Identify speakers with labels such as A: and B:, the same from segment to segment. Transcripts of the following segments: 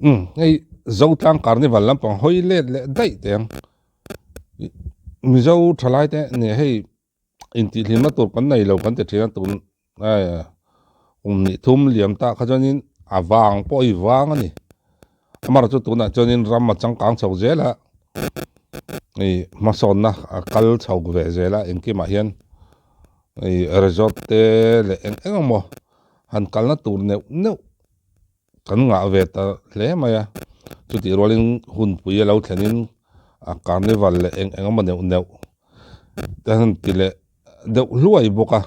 A: ngay dâu tlang carnival lampang hoi le dai teng mi zo thalai te ne hei inti hlima tur kan nei lo kan te thina tun ai ni thum liam ta khajanin awang po I wang ani amar chu tuna chonin ram ma chang kang chho zela ei mason na kal chho ve zela inki ma hian ei resort te le eng mo han kal na tur ne kan nga ve ta hle maya chu ti rolling hun pui lo thlenin a carnival le eng ma ne tan tile de luai boka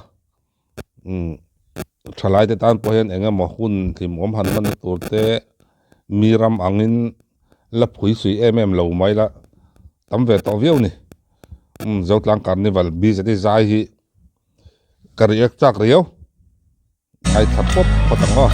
A: thalai te tan po hian enga mo hun thim om han man tur te miram angin la phui sui lo mai la tam ve to viau ni zotlang carnival bi zati zai hi kariak chak riau ai thapop patango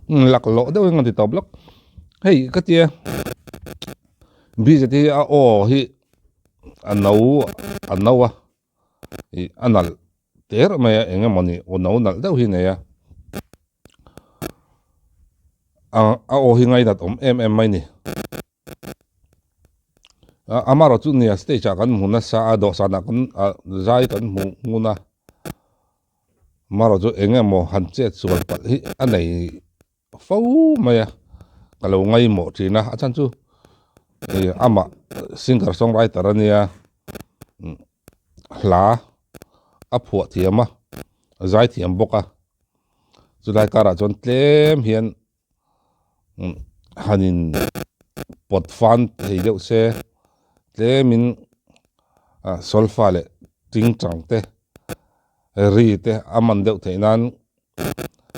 A: lạc lộ đâu ngon thì tàu block hey cái tia bây giờ thì hi anh nấu anh nal ter mà anh moni nấu nal đâu hi này hi ngay đặt em mai nè amaro chu nia stage kan muna sa do sa na kan zai kan muna maro chu enge mo han che chuan pat hi anei fau maya kalau ngai mo thina achan chu ama singer songwriter ania hla a phuwa thiama zai thiam boka chulai kara chon tlem hian hanin pot fan thei deuh se tlemin solfa le ting chang te ri te aman deuh theinan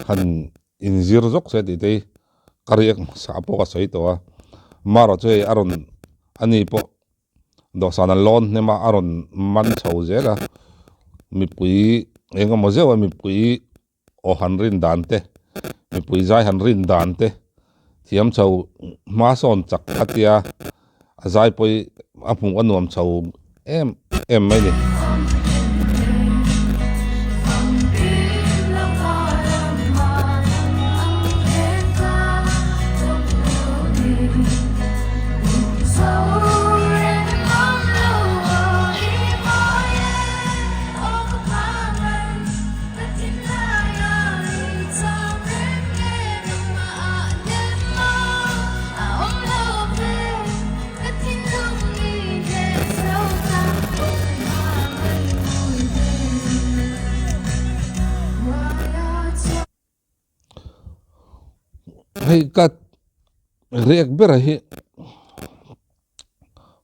A: han inzir zok se ti te kariak sa po ka soi to maro che aron ani po do sana lon ne ma aron man chho zela mi pui enga mozewa mi pui o hanrin dante mi pui zai hanrin dante thiam chho ma son chak khatia azai poi apung anuam chho em mai ni hey kat reak bera hi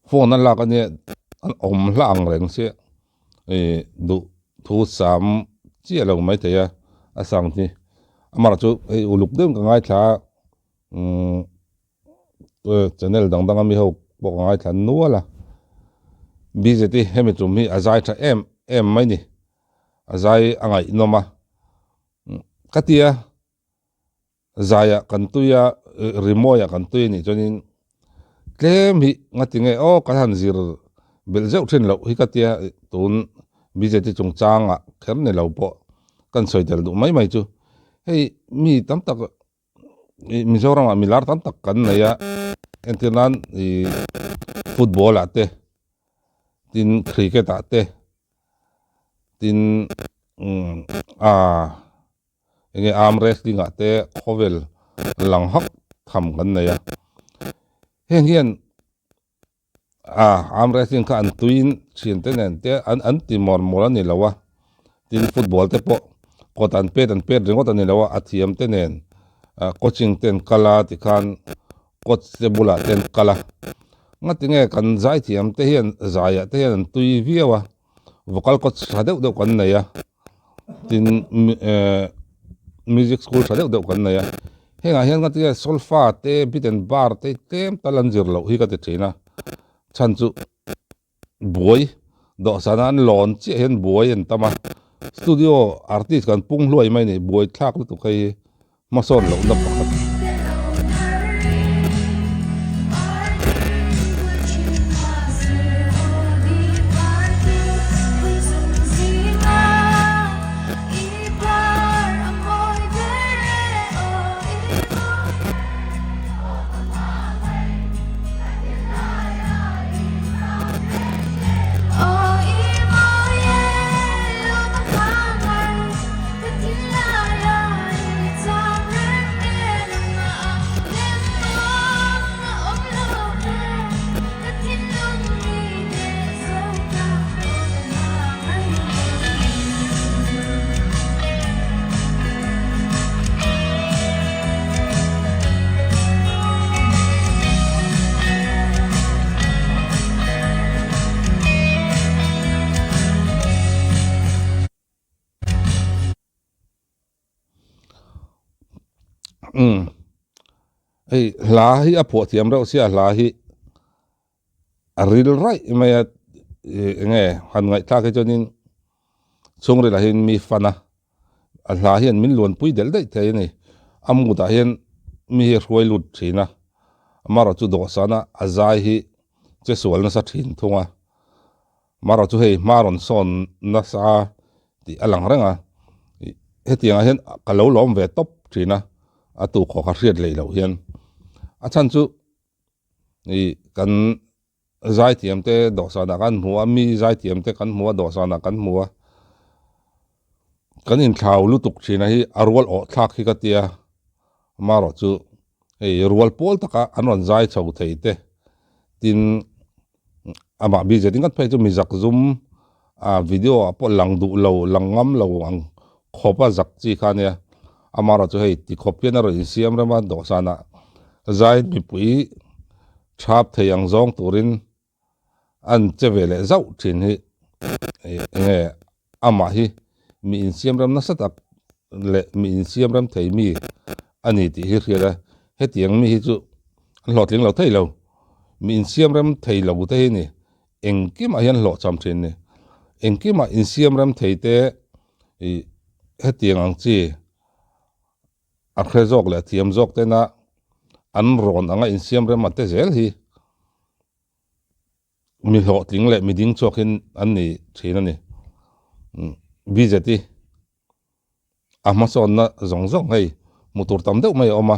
A: phone an lak ania an om hlang reng se du thu sam chia lo mai te ya asang ni amar chu uluk dem ka ngai thla channel dang dang mi ho bo ngai thla nuala bzt hemi chu mi azai tha em mai ni azai angai noma katia zaya kan tuya rimoya kan tuya ni chonin tlem hi ngatinge o kan zir bel zeu thin lo hi katia tun BJT chung changa kher ne lo po kan soitel du mai chu hei mi tam tak Mizoram milar tam tak kan na ya entinan i football ate tin cricket ate tin enge arm wrestling ate khovel lang hak tham kan na ya heng hian arm wrestling ka an tuin chin te nen te an ti mor ani lawa tin football te po kot an pet ringot ani lawa athiam te nen coaching ten kala ti khan coach te bula ten kala ngatinge kan zai thiam te hian zaya te hian tui viawa vocal coach sadeu kan na ya tin music school sadeu kan na ya henga hian ngatinge solfa te biten bar te tlem talanjir lo hi ka te thina chanchu boy do sanan lon chi hen boy en tama studio artist kan pung loi mai ni boy thak lu tu kai mason lo na pakhat ei la hi a pho thiam ro sia la hi aril rai maya nge han ngai tha ke chonin chungre la hin mi fana a la hian min lon pui del dei thei ni amu da hian mi hi roi lut thina amaro chu do sana azai hi che sual na sa thin thunga maro chu hei maron son na sa ti alang renga hetianga hian kalo lom ve top thina atu kho kha riat lei lo hian a chan chu i kan zai tiam te do sana kan hua mi zai tiam te kan hua do sana kan hua kan in thlau lu tuk thina hi arwal o thak hi ka tia maro chu ei rual pol taka anon zai chho thei te tin ama bi je tingat phai chu mi zak zum video apo lang du lo langam lo ang khopa zak chi khania amara chu hei ti khopian ro in siam rama do sana zai mi pui thap theyang zong turin an chevele zau thin hi nge ama hi mi in siam ram na satak le mi in siam ram thei mi ani ti hi khira hetiang mi hi chu an hlotling lo thei lo mi in siam ram thei lo te hi ni engki ma hian hlo cham thin ni engki ma in siam ram thei te i hetiang ang chi a khrezok le thiam zok te na an ron anga in siam ram te zel hi mi hlotling le mi ding chokin an ni thina ni BJT Amazon na zong hei mutur tam deuh mai oma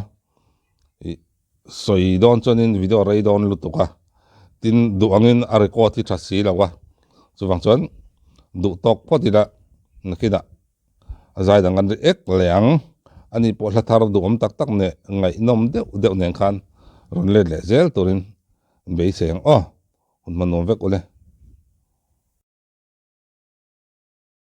A: soi don chonin video rei don lutuka tin du angin a record ti thasi lawa chuwang chon du tok potila nakida azai dangan ek leang ani po thar du om tak tak ne ngai nom deuh nen khan ron le zel turin be seng un manom vek ole